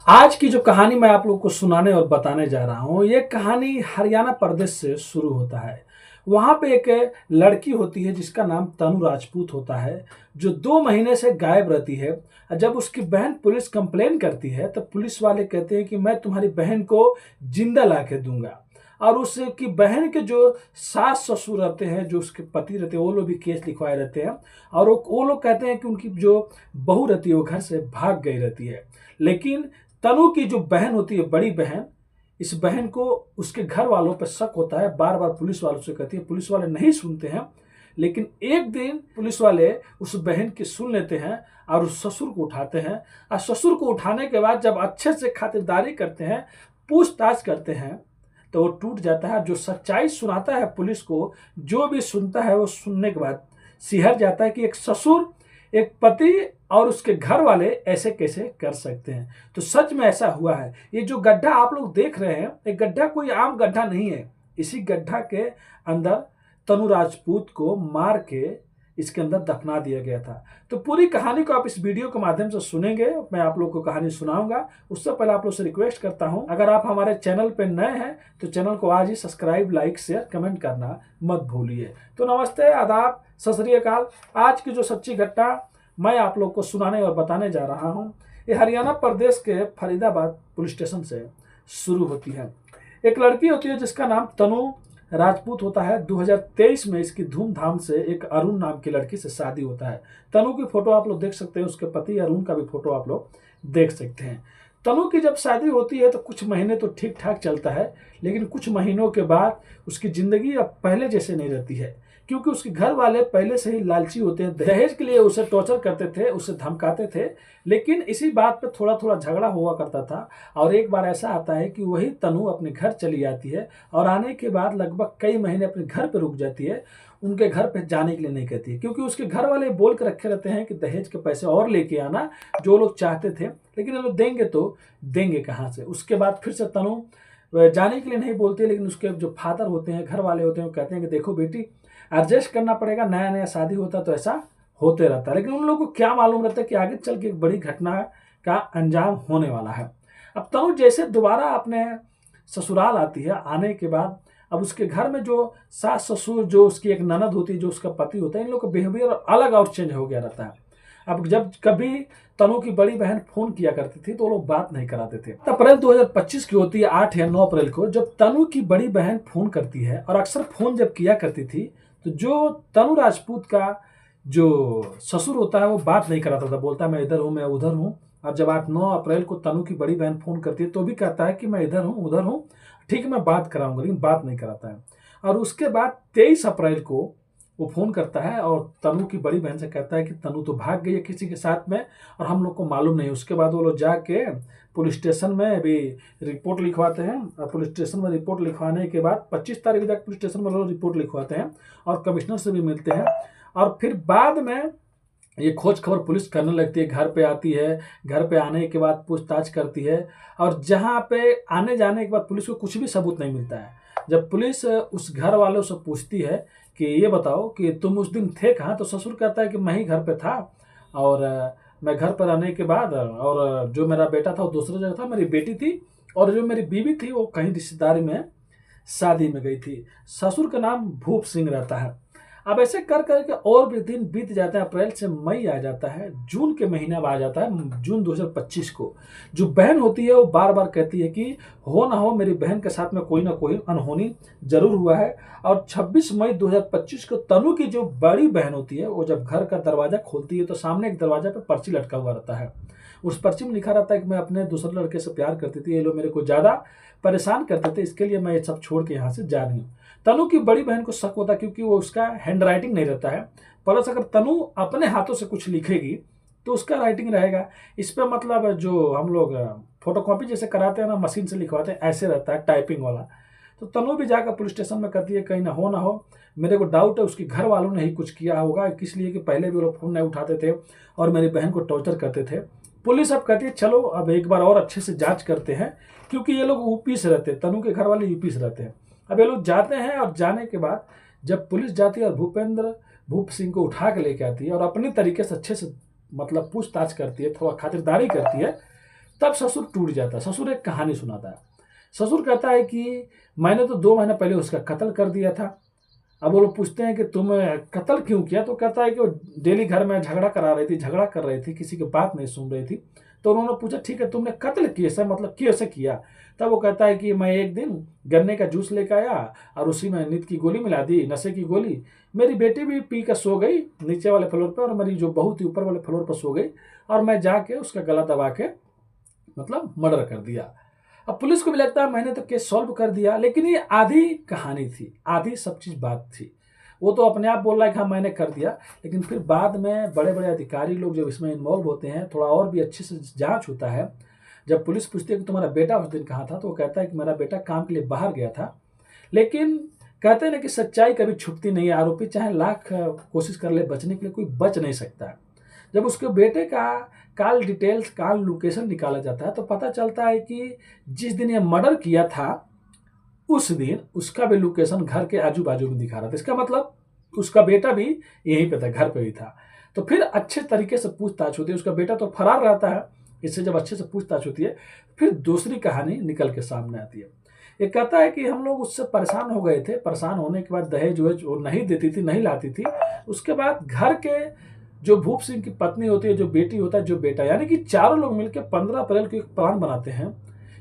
आज की जो कहानी मैं आप लोग को सुनाने और बताने जा रहा हूँ, ये कहानी हरियाणा प्रदेश से शुरू होता है। वहाँ पे एक लड़की होती है जिसका नाम तनु राजपूत होता है, जो 2 महीने से गायब रहती है। जब उसकी बहन पुलिस कंप्लेन करती है, तो पुलिस वाले कहते हैं कि मैं तुम्हारी बहन को जिंदा ला के दूंगा। और उसकी बहन के जो सास-ससुर रहते हैं, जो उसके पति रहते हैं, वो लोग भी केस लिखवाए रहते हैं। और वो लोग कहते हैं कि उनकी जो बहू रहती है, वो घर से भाग गई रहती है। लेकिन तनु की जो बहन होती है, बड़ी बहन, इस बहन को उसके घर वालों पर शक होता है। बार बार पुलिस वालों से कहती है, पुलिस वाले नहीं सुनते हैं। लेकिन एक दिन पुलिस वाले उस बहन की सुन लेते हैं और उस ससुर को उठाते हैं। और ससुर को उठाने के बाद जब अच्छे से खातिरदारी करते हैं, पूछताछ करते हैं, तो वो टूट जाता है। जो सच्चाई सुनाता है पुलिस को, जो भी सुनता है वो सुनने के बाद सिहर जाता है कि एक ससुर, एक पति और उसके घर वाले ऐसे कैसे कर सकते हैं। तो सच में ऐसा हुआ है। ये जो गड्ढा आप लोग देख रहे हैं, ये गड्ढा कोई आम गड्ढा नहीं है। इसी गड्ढा के अंदर तनु राजपूत को मार के इसके अंदर दफना दिया गया था। तो पूरी कहानी को आप इस वीडियो के माध्यम से सुनेंगे। मैं आप लोग को कहानी सुनाऊंगा। उससे पहले आप लोग से रिक्वेस्ट करता हूं, अगर आप हमारे चैनल पे नए हैं तो चैनल को आज ही सब्सक्राइब, लाइक, शेयर, कमेंट करना मत भूलिए। तो नमस्ते, आदाब, सत श्री अकाल। आज की जो सच्ची घटना मैं आप लोग को सुनाने और बताने जा रहा हूं, ये हरियाणा प्रदेश के फरीदाबाद पुलिस स्टेशन से शुरू होती है। एक लड़की होती है जिसका नाम तनु राजपूत होता है। 2023 में इसकी धूमधाम से एक अरुण नाम की लड़की से शादी होता है। तनु की फोटो आप लोग देख सकते हैं, उसके पति अरुण का भी फोटो आप लोग देख सकते हैं। तनु की जब शादी होती है तो कुछ महीने तो ठीक ठाक चलता है, लेकिन कुछ महीनों के बाद उसकी जिंदगी अब पहले जैसे नहीं रहती है, क्योंकि उसके घर वाले पहले से ही लालची होते हैं। दहेज के लिए उसे टॉर्चर करते थे, उसे धमकाते थे। लेकिन इसी बात पे थोड़ा थोड़ा झगड़ा हुआ करता था। और एक बार ऐसा आता है कि वही तनु अपने घर चली जाती है और आने के बाद लगभग कई महीने अपने घर पे रुक जाती है। उनके घर पे जाने के लिए नहीं कहती है, क्योंकि उसके घर वाले बोल के रखे रहते हैं कि दहेज के पैसे और लेके आना, जो लोग चाहते थे। लेकिन ये लोग देंगे तो देंगे कहाँ से। उसके बाद फिर से तनु जाने के लिए नहीं बोलती है, लेकिन उसके जो फादर होते हैं, घर वाले होते हैं, वो कहते हैं कि देखो बेटी, एडजस्ट करना पड़ेगा, नया नया शादी होता तो ऐसा होते रहता है। लेकिन उन लोगों को क्या मालूम रहता है कि आगे चल के एक बड़ी घटना का अंजाम होने वाला है। अब तनु जैसे दोबारा अपने ससुराल आती है, आने के बाद अब उसके घर में जो सास ससुर, जो उसकी एक ननद होती है, जो उसका पति होता है, इन लोग का बिहेवियर अलग और चेंज हो गया रहता है। अब जब कभी तनु की बड़ी बहन फोन किया करती थी तो वो लोग बात नहीं कराते थे। अप्रैल 2025 की होती है, 8 या 9 अप्रैल को, जब तनु की बड़ी बहन फोन करती है। और अक्सर फोन जब किया करती थी तो जो तनु राजपूत का जो ससुर होता है वो बात नहीं कराता था, बोलता है मैं इधर हूँ, मैं उधर हूँ। और जब 8-9 अप्रैल को तनु की बड़ी बहन फोन करती है तो भी कहता है कि मैं इधर हूँ, उधर हूँ, ठीक है मैं बात कराऊंगा, लेकिन बात नहीं कराता है। और उसके बाद 23 अप्रैल को वो फोन करता है और तनु की बड़ी बहन से कहता है कि तनु तो भाग गई है किसी के साथ में और हम लोग को मालूम नहीं। उसके बाद वो लोग जाके पुलिस स्टेशन में भी रिपोर्ट लिखवाते हैं। और पुलिस स्टेशन में रिपोर्ट लिखवाने के बाद 25 तारीख तक पुलिस स्टेशन में लोग रिपोर्ट लिखवाते हैं और कमिश्नर से भी मिलते हैं। और फिर बाद में ये खोज खबर पुलिस करने लगती है, घर पे आती है। घर पे आने के बाद पूछताछ करती है। और जहाँ पे आने जाने के बाद पुलिस को कुछ भी सबूत नहीं मिलता है। जब पुलिस उस घर वालों से पूछती है कि ये बताओ कि तुम उस दिन थे कहाँ, तो ससुर कहता है कि मैं ही घर पे था। और मैं घर पर आने के बाद, और जो मेरा बेटा था वो दूसरी जगह था, मेरी बेटी थी, और जो मेरी बीवी थी वो कहीं रिश्तेदारी में शादी में गई थी। ससुर का नाम भूप सिंह रहता है। अब ऐसे कर करके और भी दिन बीत जाते हैं। अप्रैल से मई आ जाता है, जून के महीना में आ जाता है, जून 2025 को। जो बहन होती है वो बार बार कहती है कि हो ना हो मेरी बहन के साथ में कोई ना कोई अनहोनी जरूर हुआ है। और 26 मई 2025 को तनु की जो बड़ी बहन होती है वो जब घर का दरवाजा खोलती है तो सामने एक दरवाजा पे पर्ची लटका हुआ रहता है। उस पर्ची में लिखा रहता है कि मैं अपने दूसरे लड़के से प्यार करती थी, ये लोग मेरे को ज्यादा परेशान करते थे, इसके लिए मैं ये सब छोड़ के यहाँ से जा रही हूँ। तनु की बड़ी बहन को शक होता है, क्योंकि वो उसका हैंड राइटिंग नहीं रहता है। प्लस अगर तनु अपने हाथों से कुछ लिखेगी तो उसका राइटिंग रहेगा। इस पर मतलब जो हम लोग फोटोकॉपी जैसे कराते हैं ना, मशीन से लिखवाते हैं, ऐसे रहता है टाइपिंग वाला। तो तनु भी जाकर पुलिस स्टेशन में कहती है कहीं ना हो, मेरे को डाउट है उसके घर वालों ने ही कुछ किया होगा, इसलिए कि पहले भी वो लोग फोन नहीं उठाते थे और मेरी बहन को टॉर्चर करते थे। पुलिस अब कहती है चलो अब एक बार और अच्छे से जांच करते हैं, क्योंकि ये लोग यूपी से रहते हैं, तनु के घर वाले यूपी से रहते हैं। अब ये लोग जाते हैं और जाने के बाद जब पुलिस जाती है और भूप सिंह को उठा के लेके आती है और अपने तरीके से अच्छे से मतलब पूछताछ करती है, थोड़ा खातिरदारी करती है, तब ससुर टूट जाता है। ससुर एक कहानी सुनाता है। ससुर कहता है कि मैंने तो 2 महीने पहले उसका कत्ल कर दिया था। अब वो लोग पूछते हैं कि तुम कत्ल क्यों किया? तो कहता है कि वो डेली घर में झगड़ा झगड़ा कर रही थी, किसी की बात नहीं सुन रही थी। तो उन्होंने पूछा, ठीक है तुमने कत्ल कैसे, मतलब कैसे किया? तब वो कहता है कि मैं एक दिन गन्ने का जूस लेकर आया और उसी में नींद की गोली मिला दी, नशे की गोली। मेरी बेटी भी पी कर सो गई नीचे वाले फ्लोर पर, और मेरी जो बहू थी ऊपर वाले फ्लोर पर सो गई, और मैं जाके उसका गला दबा के मतलब मर्डर कर दिया। अब पुलिस को भी लगता है मैंने तो केस सॉल्व कर दिया, लेकिन ये आधी कहानी थी, आधी सब चीज बात थी। वो तो अपने आप बोल रहा है कि हाँ मैंने कर दिया, लेकिन फिर बाद में बड़े बड़े अधिकारी लोग जब इसमें इन्वॉल्व होते हैं, थोड़ा और भी अच्छे से जांच होता है। जब पुलिस पूछती है कि तुम्हारा बेटा उस दिन कहाँ था, तो वो कहता है कि मेरा बेटा काम के लिए बाहर गया था। लेकिन कहते हैं ना कि सच्चाई कभी छुपती नहीं है। आरोपी चाहे लाख कोशिश कर ले बचने के लिए, कोई बच नहीं सकता है। जब उसके बेटे का कॉल डिटेल्स, कॉल लोकेशन निकाला जाता है, तो पता चलता है कि जिस दिन ये मर्डर किया था उस दिन उसका भी लोकेशन घर के आजू बाजू में दिखा रहा था। इसका मतलब उसका बेटा भी यहीं पे था, घर पे ही था। तो फिर अच्छे तरीके से पूछताछ होती है। उसका बेटा तो फरार रहता है। इससे जब अच्छे से पूछताछ होती है, फिर दूसरी कहानी निकल के सामने आती है। ये कहता है कि हम लोग उससे परेशान हो गए थे। परेशान होने के बाद दहेज वहेज वो नहीं देती थी, नहीं लाती थी। उसके बाद घर के जो भूप सिंह की पत्नी होती है, जो बेटी होता है, जो बेटा, यानी कि चारों लोग मिलकर 15 अप्रैल को एक प्लान बनाते हैं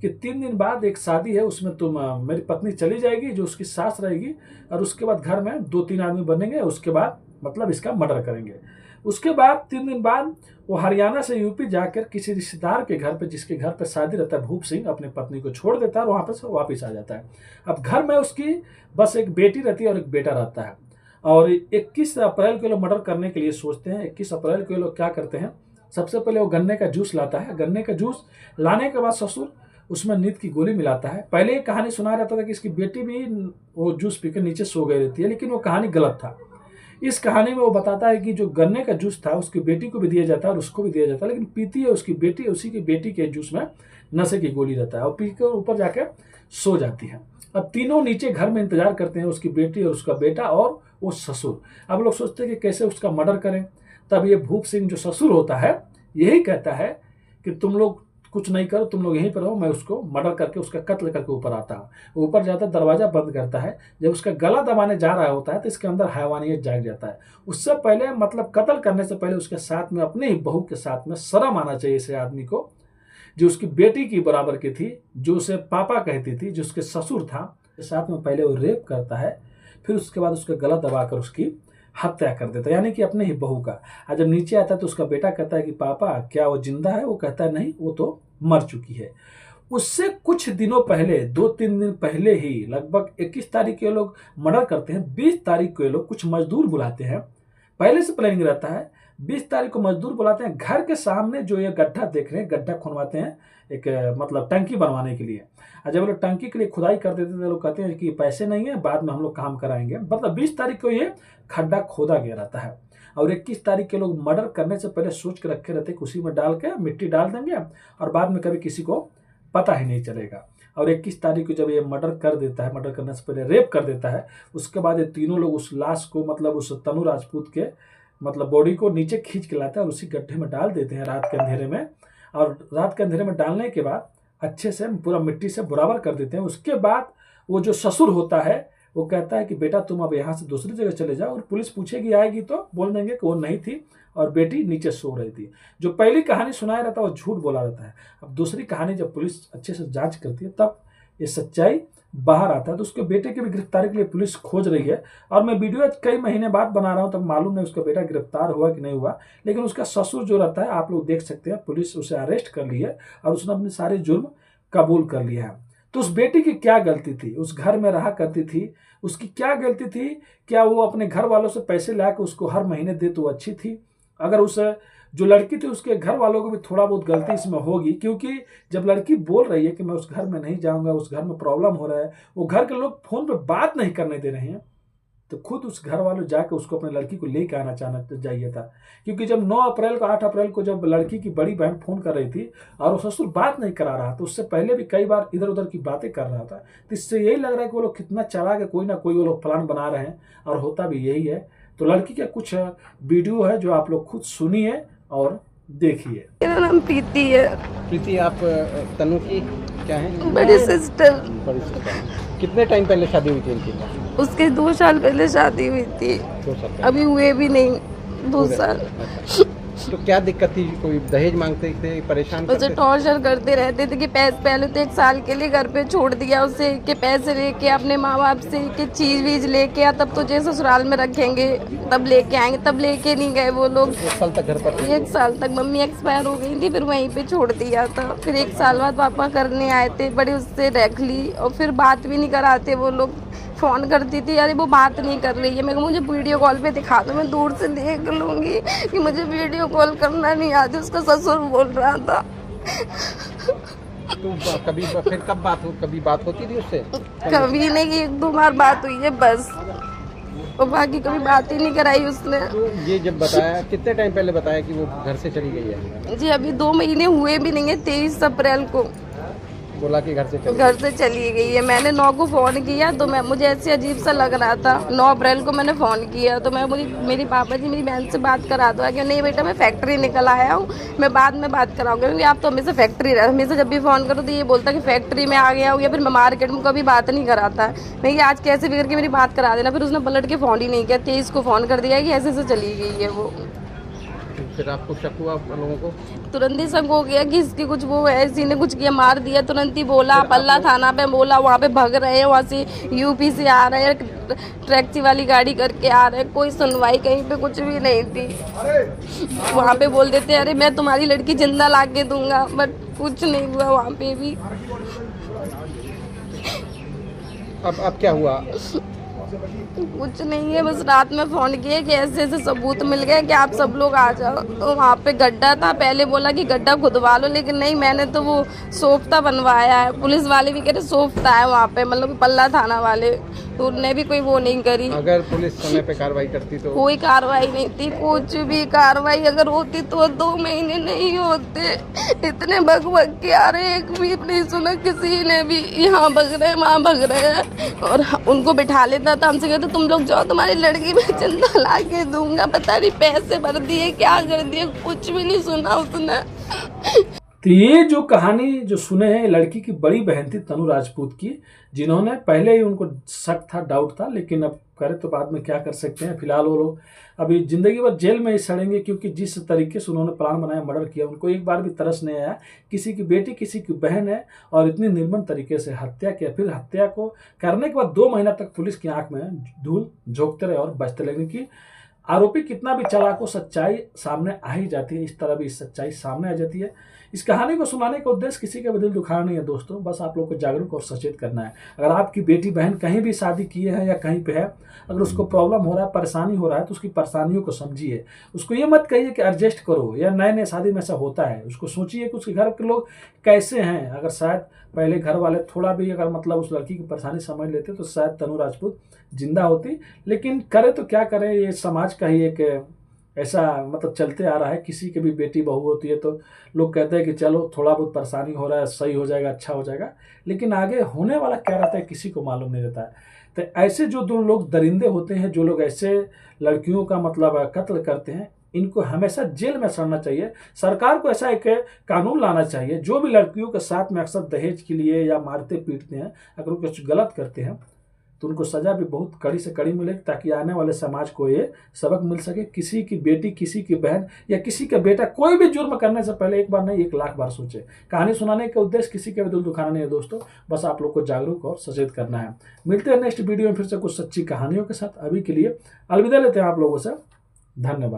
कि 3 दिन बाद एक शादी है, उसमें तुम मेरी पत्नी चली जाएगी जो उसकी सास रहेगी, और उसके बाद घर में 2-3 आदमी बनेंगे। उसके बाद मतलब इसका मर्डर करेंगे। उसके बाद 3 दिन बाद वो हरियाणा से यूपी जाकर किसी रिश्तेदार के घर पे, जिसके घर पे शादी रहता है, भूप सिंह अपनी पत्नी को छोड़ देता है और वहां पर से वापिस आ जाता है। अब घर में उसकी बस एक बेटी रहती है और एक बेटा रहता है। और 21 अप्रैल को लोग मर्डर करने के लिए सोचते हैं। 21 अप्रैल को लोग क्या करते हैं, सबसे पहले वो गन्ने का जूस लाता है। गन्ने का जूस लाने के बाद ससुर उसमें नींद की गोली मिलाता है। पहले एक कहानी सुनाया जाता था कि इसकी बेटी भी वो जूस पीकर नीचे सो गई रहती है, लेकिन वो कहानी गलत था। इस कहानी में वो बताता है कि जो गन्ने का जूस था उसकी बेटी को भी दिया जाता है और उसको भी दिया जाता है, लेकिन पीती है उसकी बेटी, उसी की बेटी के जूस में नशे की गोली रहता है और पी कर ऊपर जाकर सो जाती है। अब तीनों नीचे घर में इंतजार करते हैं, उसकी बेटी और उसका बेटा और वो ससुर। अब लोग सोचते हैं कि कैसे उसका मर्डर करें। तब ये भूप सिंह जो ससुर होता है यही कहता है कि तुम लोग कुछ नहीं करो, तुम लोग यहीं पर रहो, मैं उसको मर्डर करके उसका कत्ल करके ऊपर आता हूँ। ऊपर जाता है, दरवाजा बंद करता है। जब उसका गला दबाने जा रहा होता है तो इसके अंदर हैवानियत जाग जाता है। उससे पहले मतलब कत्ल करने से पहले उसके साथ में, अपने ही बहू के साथ में, शर्म आना चाहिए इसे आदमी को, जो उसकी बेटी की बराबर की थी, जो उसे पापा कहती थी, जो उसके ससुर था, के साथ में पहले वो रेप करता है। फिर उसके बाद उसका गला दबाकर उसकी हत्या कर देता है, यानी कि अपने ही बहू का। और जब नीचे आता है तो उसका बेटा कहता है कि पापा क्या वो जिंदा है? वो कहता है नहीं, वो तो मर चुकी है। उससे कुछ दिनों पहले, 2-3 दिन पहले ही, लगभग 21 तारीख को ये लोग मर्डर करते हैं। 20 तारीख को ये लोग कुछ मजदूर बुलाते हैं। पहले से प्लानिंग रहता है। 20 तारीख को मजदूर बुलाते हैं। घर के सामने जो ये गड्ढा देख रहे हैं, गड्ढा खुनवाते हैं एक मतलब टंकी बनवाने के लिए। और जब लोग टंकी के लिए खुदाई कर देते थे, लोग कहते हैं कि पैसे नहीं है, बाद में हम लोग काम कराएंगे। मतलब 20 तारीख को ये खड्डा खोदा गया रहता है। और 21 तारीख के लोग मर्डर करने से पहले सोच के रखे रहते हैं कि उसी में डाल के मिट्टी डाल देंगे और बाद में कभी किसी को पता ही नहीं चलेगा। और 21 तारीख को जब ये मर्डर कर देता है, मर्डर करने से पहले रेप कर देता है, उसके बाद ये तीनों लोग उस लाश को, मतलब उस तनु राजपूत के मतलब बॉडी को नीचे खींच के लाते हैं और उसी गड्ढे में डाल देते हैं रात के अंधेरे में। और रात के अंधेरे में डालने के बाद अच्छे से पूरा मिट्टी से बराबर कर देते हैं। उसके बाद वो जो ससुर होता है वो कहता है कि बेटा तुम अब यहाँ से दूसरी जगह चले जाओ, और पुलिस पूछेगी आएगी तो बोल देंगे कि वो नहीं थी और बेटी नीचे सो रही थी। जो पहली कहानी सुनाया रहता है वो झूठ बोला रहता है। अब दूसरी कहानी जब पुलिस अच्छे से जांच करती है तब ये सच्चाई बाहर आता है। तो उसके बेटे की भी गिरफ्तारी के लिए पुलिस खोज रही है। और मैं वीडियो कई महीने बाद बना रहा हूँ, तब मालूम नहीं उसका बेटा गिरफ्तार हुआ कि नहीं हुआ, लेकिन उसका ससुर जो रहता है, आप लोग देख सकते हैं, पुलिस उसे अरेस्ट कर ली है और उसने अपने सारे जुर्म कबूल कर लिया है। तो उस बेटी की क्या गलती थी? उस घर में रहा करती थी, उसकी क्या गलती थी? क्या वो अपने घर वालों से पैसे लाकर उसको हर महीने दे तो अच्छी थी? अगर उस जो लड़की थी उसके घर वालों को भी थोड़ा बहुत गलती इसमें होगी, क्योंकि जब लड़की बोल रही है कि मैं उस घर में नहीं जाऊंगा, उस घर में प्रॉब्लम हो रहा है, वो घर के लोग फोन पे बात नहीं करने दे रहे हैं, तो खुद उस घर वालों जाकर उसको अपने लड़की को लेकर आना चाहना चाहिए था। क्योंकि जब 9 अप्रैल को, 8 अप्रैल को जब लड़की की बड़ी बहन फोन कर रही थी और वो ससुर बात नहीं करा रहा, तो उससे पहले भी कई बार इधर उधर की बातें कर रहा था। तो इससे यही लग रहा है कि वो लोग कितना चालाक है, कोई ना कोई वो लोग प्लान बना रहे हैं, और होता भी यही है। तो लड़की का कुछ वीडियो है जो आप लोग खुद सुनिए और देखिए। मेरा नाम प्रीति है। प्रीति, आप तनु की क्या है? बड़ी सिस्टर। बड़ी सिस्टर। कितने टाइम पहले शादी हुई थी इनकी? उसके 2 साल पहले शादी हुई थी। 2 साल पहले। अभी हुए भी नहीं 2 साल। अच्छा। तो क्या दिक्कत थी? कोई दहेज मांगते थे, परेशान उसे करते थे? टॉर्चर करते रहते थे कि पहले तो 1 साल के लिए घर पे छोड़ दिया उसे कि पैसे लेके अपने माँ बाप से कि चीज वीज लेके आ, तब तुझे ससुराल में रखेंगे, तब लेके आएंगे। तब लेके नहीं गए वो लोग। 1 साल तक घर पर थे? 1 साल तक मम्मी एक्सपायर हो गई थी, फिर वहीं पे छोड़ दिया था। फिर 1 साल बाद पापा करने आए थे, बड़ी उससे रख ली और फिर बात भी नहीं कराते वो लोग। फ़ोन करती थी, अरे वो बात नहीं कर रही है। मैं मुझे वीडियो कॉल पे दिखा दो, मैं दूर से देख लूँगी कि मुझे वीडियो कॉल करना नहीं आती। उसका ससुर बोल रहा था। तो कभी फिर कभी बात होती थी उससे? कभी नहीं, 1-2 बार बात हुई है बस, और बाकी कभी बात ही नहीं कराई उसने। तो ये जब बताया, कितने टाइम पहले बताया कि वो घर से चली गई है? जी अभी 2 महीने हुए भी नहीं है। 23 अप्रैल को बोला कि घर से चली गई है। मैंने 9 को फ़ोन किया तो मुझे ऐसे अजीब सा लग रहा था। 9 अप्रैल को मैंने फ़ोन किया तो मेरी पापा जी मेरी बहन से बात करा दो कि नहीं बेटा मैं फैक्ट्री निकल आया हूँ, मैं बाद में बात कराऊंगा, क्योंकि आप तो हमेशा फैक्ट्री रहे। हमेशा जब भी फ़ोन करो तो ये बोलता कि फैक्ट्री में आ गया हूँ, या फिर मैं मार्केट में कभी बात नहीं कराता है। मैं आज कैसे भी करके मेरी बात करा देना। फिर उसने पलट के फ़ोन ही नहीं किया। 23 को फ़ोन कर दिया कि ऐसे ऐसे चली गई है वो। फिर आपको शक हुआ लोगों को? तुरंत ही शक हो गया कि इसकी कुछ वो है, इसी ने कुछ किया, मार दिया। तुरंत ही बोला, पल्ला थाना पे बोला, वहाँ पे भाग रहे हैं, वहाँ से यूपी से आ रहे हैं, टैक्सी वाली गाड़ी करके आ रहे हैं। कोई सुनवाई कहीं पे कुछ भी नहीं थी। वहाँ पे बोल देते अरे मैं तुम्हारी लड़की जिंदा ला के दूंगा, बट कुछ नहीं हुआ वहाँ पे भी। अब क्या हुआ? कुछ नहीं है, बस रात में फ़ोन किए कि ऐसे ऐसे सबूत मिल गए कि आप सब लोग आ जाओ। तो वहाँ पे गड्ढा था, पहले बोला कि गड्ढा खुदवा लो, लेकिन नहीं, मैंने तो वो सोफ्ता बनवाया है। पुलिस वाले भी कह रहे सोफ्ता है वहाँ पे, मतलब पल्ला थाना वाले, तो उनने भी कोई वो नहीं करी। अगर पुलिस समय पे कार्रवाई करती तो? कोई कार्रवाई नहीं थी, कुछ भी। कार्रवाई अगर होती तो 2 महीने नहीं होते। इतने भग के आ रहे, एक भी नहीं सुना किसी ने भी। यहाँ भग रहे हैं, वहाँ भग रहे हैं, और उनको बिठा लेता था। हमसे कहते तुम लोग जाओ, तुम्हारी लड़की मैं जिंदा ला के दूंगा। पता नहीं पैसे भर दिए, क्या कर दिए, कुछ भी नहीं सुना उसने। तो ये जो कहानी जो सुने हैं, लड़की की बड़ी बहन थी तनु राजपूत की, जिन्होंने पहले ही उनको शक था, डाउट था, लेकिन अब करे तो बाद में क्या कर सकते हैं। फिलहाल वो लोग अभी जिंदगी भर जेल में ही सड़ेंगे, क्योंकि जिस तरीके से उन्होंने प्लान बनाया, मर्डर किया, उनको एक बार भी तरस नहीं आया। किसी की बेटी, किसी की बहन है, और इतनी निर्मम तरीके से हत्या किया। फिर हत्या को करने के बाद 2 महीना तक पुलिस की आंख में धूल झोंकते रहे और बचते लगे कि आरोपी कितना भी चालाक हो, सच्चाई सामने आ ही जाती है। इस तरह भी सच्चाई सामने आ जाती है। इस कहानी को सुनाने का उद्देश्य किसी का भी दिल दुखाना नहीं है दोस्तों, बस आप लोग को जागरूक और सचेत करना है। अगर आपकी बेटी बहन कहीं भी शादी किए हैं या कहीं पे है, अगर उसको प्रॉब्लम हो रहा है, परेशानी हो रहा है, तो उसकी परेशानियों को समझिए। उसको ये मत कहिए कि एडजस्ट करो, या नए नए शादी में ऐसा होता है। उसको सोचिए कि उसके घर के लोग कैसे हैं। अगर शायद पहले घर वाले थोड़ा भी अगर मतलब उस लड़की की परेशानी समझ लेते तो शायद तनु राजपूत जिंदा होती। लेकिन करे तो क्या करें, ये समाज का ही एक ऐसा मतलब चलते आ रहा है। किसी की भी बेटी बहू होती है तो लोग कहते हैं कि चलो थोड़ा बहुत परेशानी हो रहा है, सही हो जाएगा, अच्छा हो जाएगा, लेकिन आगे होने वाला क्या रहता है किसी को मालूम नहीं रहता है। तो ऐसे जो 2 लोग दरिंदे होते हैं, जो लोग ऐसे लड़कियों का मतलब कत्ल करते हैं, इनको हमेशा जेल में सड़ना चाहिए। सरकार को ऐसा एक कानून लाना चाहिए, जो भी लड़कियों के साथ में अक्सर दहेज के लिए या मारते पीटते हैं, अगर वो कुछ गलत करते हैं तो उनको सजा भी बहुत कड़ी से कड़ी मिलेगी, ताकि आने वाले समाज को ये सबक मिल सके। किसी की बेटी, किसी की बहन या किसी का बेटा कोई भी जुर्म करने से पहले एक बार नहीं 1 लाख बार सोचे। कहानी सुनाने का उद्देश्य किसी का भी दिल दुखाना नहीं है दोस्तों, बस आप लोग को जागरूक और सचेत करना है। मिलते हैं नेक्स्ट वीडियो में फिर से कुछ सच्ची कहानियों के साथ। अभी के लिए अलविदा लेते हैं आप लोगों से। धन्यवाद।